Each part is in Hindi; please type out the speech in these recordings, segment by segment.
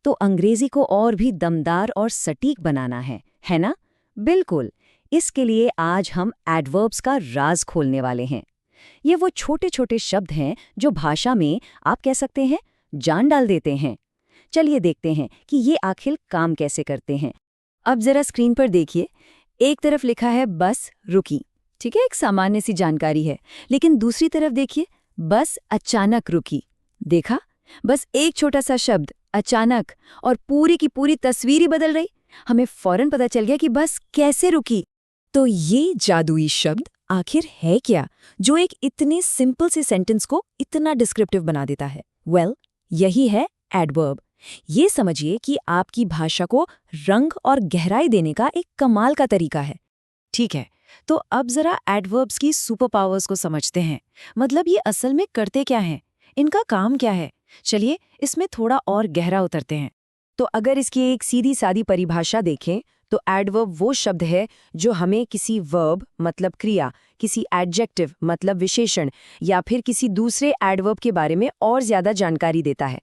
तो अंग्रेजी को और भी दमदार और सटीक बनाना है ना? बिल्कुल। इसके लिए आज हम एडवर्ब्स का राज खोलने वाले हैं। ये वो छोटे-छोटे शब्द हैं जो भाषा में आप कह सकते हैं जान डाल देते हैं। चलिए देखते हैं कि ये आखिर काम कैसे करते हैं। अब जरा स्क्रीन पर देखिए, एक तरफ लिखा है बस रुकी, ठीक है, एक सामान्य सी जानकारी है। लेकिन दूसरी तरफ देखिए, बस अचानक रुकी। देखा? बस एक छोटा सा शब्द अचानक और पूरी की पूरी तस्वीर ही बदल गई। हमें फौरन पता चल गया कि बस कैसे रुकी। तो ये जादुई शब्द आखिर है क्या, जो एक इतने सिंपल से सेंटेंस को इतना डिस्क्रिप्टिव बना देता है? यही है एडवर्ब। ये समझिए कि आपकी भाषा को रंग और गहराई देने का एक कमाल का तरीका है। ठीक है, तो अब जरा एडवर्ब्स की सुपर पावर्स को समझते हैं। मतलब ये असल में करते क्या हैं, इनका काम क्या है। चलिए इसमें थोड़ा और गहरा उतरते हैं। तो अगर इसकी एक सीधी सादी परिभाषा देखें तो एडवर्ब वो शब्द है जो हमें किसी वर्ब मतलब क्रिया, किसी एडजेक्टिव मतलब विशेषण या फिर किसी दूसरे एडवर्ब के बारे में और ज्यादा जानकारी देता है।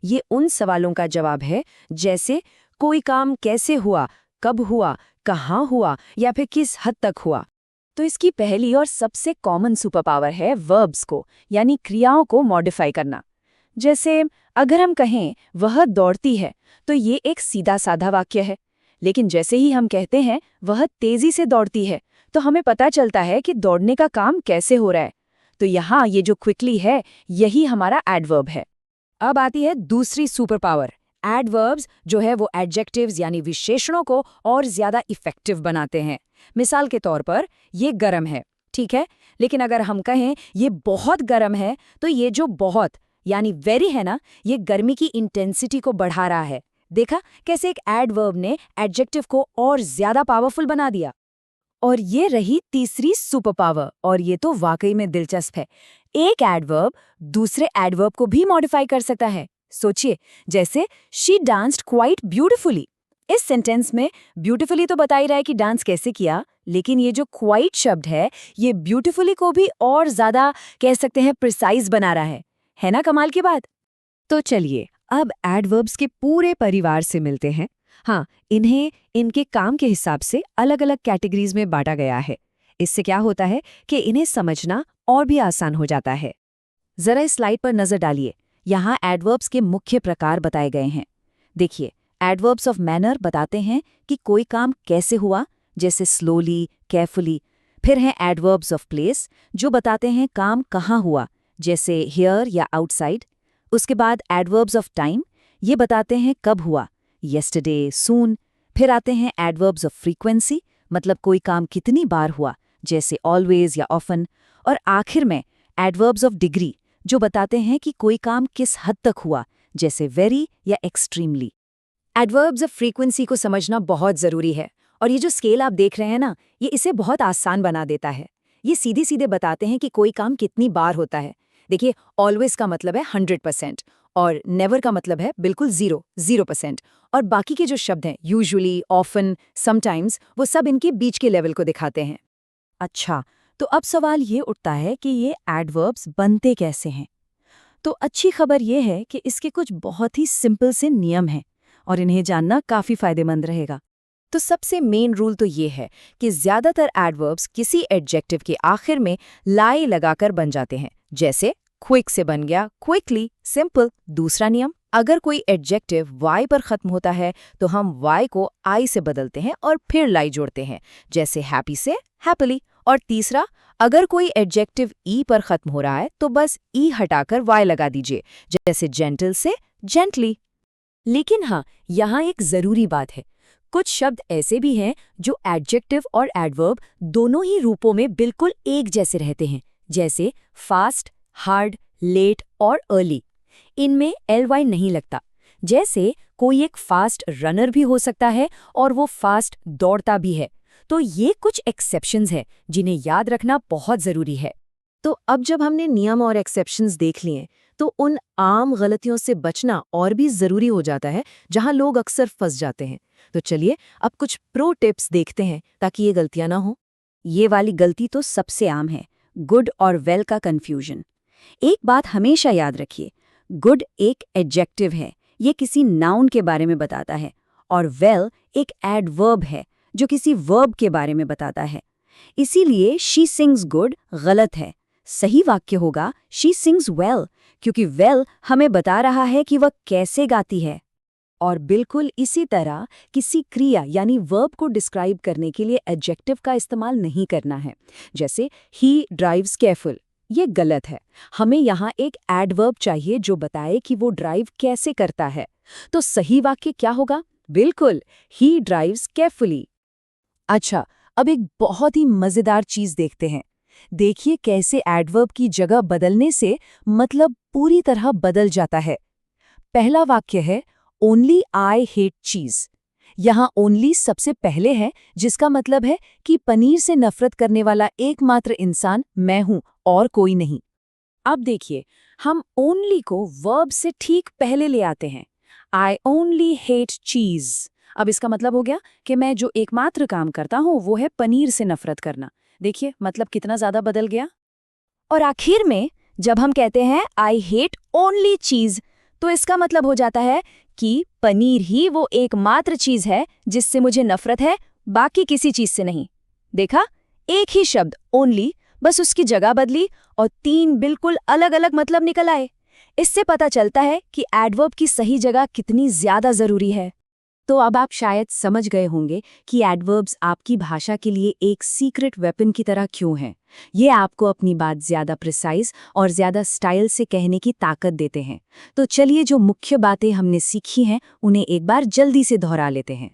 ये उन सवालों का जवाब है जैसे कोई काम कैसे हुआ, कब हुआ, कहाँ हुआ या फिर किस हद तक हुआ। तो इसकी पहली और सबसे कॉमन सुपर पावर है वर्ब्स को यानी क्रियाओं को मॉडिफाई करना। जैसे अगर हम कहें वह दौड़ती है तो ये एक सीधा साधा वाक्य है, लेकिन जैसे ही हम कहते हैं वह तेजी से दौड़ती है तो हमें पता चलता है कि दौड़ने का काम कैसे हो रहा है। तो यहाँ ये जो क्विकली है यही हमारा एडवर्ब है। अब आती है दूसरी सुपर पावर। एडवर्ब्स जो है वो एडजेक्टिव्स यानी विशेषणों को और ज्यादा इफेक्टिव बनाते हैं। मिसाल के तौर पर ये गर्म है, ठीक है, लेकिन अगर हम कहें ये बहुत गर्म है तो ये जो बहुत यानी वेरी है ना, ये गर्मी की इंटेंसिटी को बढ़ा रहा है। देखा कैसे एक एडवर्ब ने एडजेक्टिव को और ज्यादा पावरफुल बना दिया। और ये रही तीसरी सुपर पावर, और ये तो वाकई में दिलचस्प है। एक एडवर्ब दूसरे एडवर्ब को भी मॉडिफाई कर सकता है। सोचिए, जैसे शी डांस्ड क्वाइट ब्यूटिफुली। इस सेंटेंस में ब्यूटिफुली तो बता ही रहा है कि डांस कैसे किया, लेकिन ये जो क्वाइट शब्द है ये ब्यूटिफुली को भी और ज्यादा कह सकते हैं प्रिसाइज बना रहा है ना कमाल की बात। तो चलिए अब एडवर्ब्स के पूरे परिवार से मिलते हैं। हाँ, इन्हें इनके काम के हिसाब से अलग अलग कैटेगरीज में बांटा गया है। इससे क्या होता है कि इन्हें समझना और भी आसान हो जाता है। जरा इस स्लाइड पर नजर डालिए, यहाँ एडवर्ब्स के मुख्य प्रकार बताए गए हैं। देखिए, एडवर्ब्स ऑफ मैनर बताते हैं कि कोई काम कैसे हुआ, जैसे स्लोली, केयरफुली। फिर हैं एडवर्ब्स ऑफ प्लेस जो बताते हैं काम कहाँ हुआ, जैसे हियर या आउटसाइड। उसके बाद एडवर्ब्स ऑफ टाइम, ये बताते हैं कब हुआ, येस्टरडे, सून। फिर आते हैं एडवर्ब्स ऑफ फ्रीक्वेंसी, मतलब कोई काम कितनी बार हुआ, जैसे ऑलवेज या ऑफन। और आखिर में एडवर्ब्स ऑफ डिग्री जो बताते हैं कि कोई काम किस हद तक हुआ, जैसे वेरी या एक्सट्रीमली। एडवर्ब्स ऑफ फ्रीक्वेंसी को समझना बहुत ज़रूरी है, और ये जो स्केल आप देख रहे हैं ना, ये इसे बहुत आसान बना देता है। ये सीधे सीधे बताते हैं कि कोई काम कितनी बार होता है। देखिए, ऑलवेज का मतलब है 100% और नेवर का मतलब है बिल्कुल 0%। और बाकी के जो शब्द हैं यूजुअली, ऑफन, समटाइम्स, वो सब इनके बीच के लेवल को दिखाते हैं। अच्छा, तो अब सवाल ये उठता है कि ये एडवर्ब्स बनते कैसे हैं। तो अच्छी खबर ये है कि इसके कुछ बहुत ही सिंपल से नियम हैं और इन्हें जानना काफ़ी फायदेमंद रहेगा। तो सबसे मेन रूल तो ये है कि ज़्यादातर एडवर्ब्स किसी एडजेक्टिव के आखिर में लाई लगाकर बन जाते हैं। जैसे क्विक से बन गया क्विकली, सिंपल। दूसरा नियम, अगर कोई एडजेक्टिव वाई पर खत्म होता है तो हम वाई को आई से बदलते हैं और फिर लाई जोड़ते हैं, जैसे हैप्पी से हैप्पीली। और तीसरा, अगर कोई एडजेक्टिव ई पर खत्म हो रहा है तो बस ई हटाकर वाई लगा दीजिए, जैसे जेंटल से जेंटली। लेकिन हाँ, यहाँ एक ज़रूरी बात है। कुछ शब्द ऐसे भी हैं जो एडजेक्टिव और एडवर्ब दोनों ही रूपों में बिल्कुल एक जैसे रहते हैं, जैसे फास्ट, हार्ड, लेट और अर्ली। इनमें ly नहीं लगता। जैसे कोई एक फास्ट रनर भी हो सकता है और वो फास्ट दौड़ता भी है। तो ये कुछ एक्सेप्शंस हैं जिन्हें याद रखना बहुत ज़रूरी है। तो अब जब हमने नियम और एक्सेप्शंस देख लिए तो उन आम गलतियों से बचना और भी ज़रूरी हो जाता है जहां लोग अक्सर फंस जाते हैं। तो चलिए अब कुछ प्रो टिप्स देखते हैं ताकि ये गलतियां ना हो। ये वाली गलती तो सबसे आम है, गुड और वेल का कन्फ्यूजन। एक बात हमेशा याद रखिए, गुड एक एडजेक्टिव है, ये किसी नाउन के बारे में बताता है, और वेल एक एडवर्ब है जो किसी वर्ब के बारे में बताता है। इसीलिए शी सिंग्स गुड गलत है। सही वाक्य होगा शी सिंग्स वेल, क्योंकि वेल हमें बता रहा है कि वह कैसे गाती है। और बिल्कुल इसी तरह किसी क्रिया यानी वर्ब को डिस्क्राइब करने के लिए एडजेक्टिव का इस्तेमाल नहीं करना है। जैसे ही ड्राइव्स केयरफुल, ये गलत है। हमें यहाँ एक एडवर्ब चाहिए जो बताए कि वो ड्राइव कैसे करता है। तो सही वाक्य क्या होगा? बिल्कुल, ही ड्राइव्स केयरफुली। अच्छा, अब एक बहुत ही मजेदार चीज देखते हैं। देखिए कैसे एडवर्ब की जगह बदलने से मतलब पूरी तरह बदल जाता है। पहला वाक्य है ओनली आई हेट चीज। यहाँ ओनली सबसे पहले है, जिसका मतलब है कि पनीर से नफरत करने वाला एकमात्र इंसान मैं हूं और कोई नहीं। अब देखिए, हम ओनली को वर्ब से ठीक पहले ले आते हैं। आई ओनली हेट चीज। अब इसका मतलब हो गया कि मैं जो एकमात्र काम करता हूं वो है पनीर से नफरत करना। देखिए मतलब कितना ज्यादा बदल गया। और आखिर में जब हम कहते हैं आई हेट ओनली चीज, तो इसका मतलब हो जाता है कि पनीर ही वो एकमात्र चीज है जिससे मुझे नफरत है, बाकी किसी चीज से नहीं। देखा, एक ही शब्द ओनली, बस उसकी जगह बदली और 3 बिल्कुल अलग अलग मतलब निकल आए। इससे पता चलता है कि एडवर्ब की सही जगह कितनी ज्यादा जरूरी है। तो अब आप शायद समझ गए होंगे कि एडवर्ब्स आपकी भाषा के लिए एक सीक्रेट वेपन की तरह क्यों हैं। ये आपको अपनी बात ज्यादा प्रिसाइज और ज्यादा स्टाइल से कहने की ताकत देते हैं। तो चलिए जो मुख्य बातें हमने सीखी हैं उन्हें एक बार जल्दी से दोहरा लेते हैं।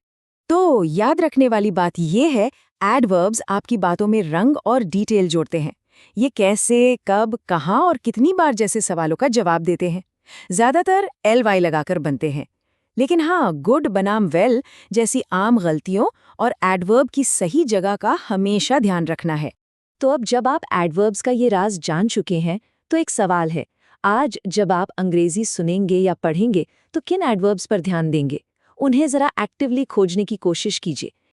तो याद रखने वाली बात ये है, एडवर्ब्स आपकी बातों में रंग और डिटेल जोड़ते हैं। ये कैसे, कब, कहाँ और कितनी बार जैसे सवालों का जवाब देते हैं। ज्यादातर LY लगाकर बनते हैं। लेकिन हाँ, गुड बनाम वेल जैसी आम गलतियों और एडवर्ब की सही जगह का हमेशा ध्यान रखना है। तो अब जब आप एडवर्ब्स का ये राज जान चुके हैं, तो एक सवाल है, आज जब आप अंग्रेजी सुनेंगे या पढ़ेंगे तो किन एडवर्ब्स पर ध्यान देंगे? उन्हें जरा एक्टिवली खोजने की कोशिश कीजिए।